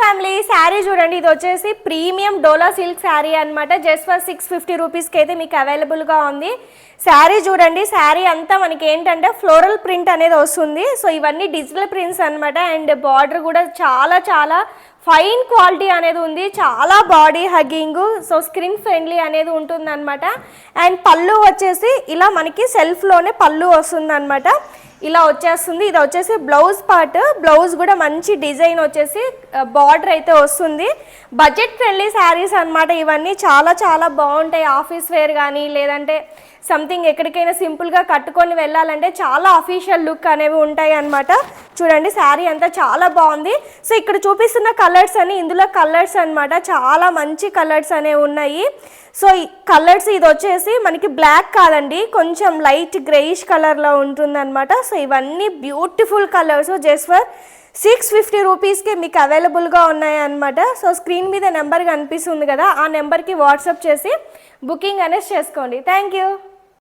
Family sari చూడండి, ఇది వచ్చేసి ప్రీమియం డోలా సిల్క్ శారీ అనమాట. జస్ట్ ఫర్ 650 రూపీస్కి అయితే మీకు అవైలబుల్గా ఉంది. శారీ చూడండి, శారీ అంతా మనకి ఏంటంటే ఫ్లోరల్ ప్రింట్ అనేది వస్తుంది. సో ఇవన్నీ డిజిటల్ ప్రింట్స్ అనమాట. అండ్ బార్డర్ కూడా చాలా చాలా ఫైన్ క్వాలిటీ అనేది ఉంది, చాలా body hugging, so screen friendly అనేది ఉంటుంది అనమాట. అండ్ పళ్ళు వచ్చేసి ఇలా మనకి సెల్ఫ్లోనే పళ్ళు వస్తుంది అనమాట. ఇలా వచ్చేస్తుంది. ఇది వచ్చేసి బ్లౌజ్ పార్ట్, బ్లౌజ్ కూడా మంచి డిజైన్ వచ్చేసి బార్డర్ అయితే వస్తుంది. బడ్జెట్ ఫ్రెండ్లీ శారీస్ అనమాట. ఇవన్నీ చాలా చాలా బాగుంటాయి. ఆఫీస్ వేర్ కానీ లేదంటే సంథింగ్ ఎక్కడికైనా సింపుల్గా కట్టుకొని వెళ్ళాలంటే చాలా అఫీషియల్ లుక్ అనేవి ఉంటాయి అనమాట. చూడండి శారీ అంతా చాలా బాగుంది. సో ఇక్కడ చూపిస్తున్న కలర్స్ అని ఇందులో కలర్స్ అనమాట, చాలా మంచి కలర్స్ అనేవి ఉన్నాయి. సో ఈ కలర్స్ ఇది వచ్చేసి మనకి బ్లాక్ కాదండి, కొంచెం లైట్ గ్రేయిష్ కలర్లో ఉంటుంది అనమాట. సో ఇవన్నీ బ్యూటిఫుల్ కలర్స్ జస్ట్ ఫర్ 650 రూపీస్కి మీకు అవైలబుల్గా ఉన్నాయి అనమాట. సో స్క్రీన్ మీద నెంబర్ కనిపిస్తుంది కదా, ఆ నెంబర్కి వాట్సాప్ చేసి బుకింగ్ అనేది చేసుకోండి. Thank you.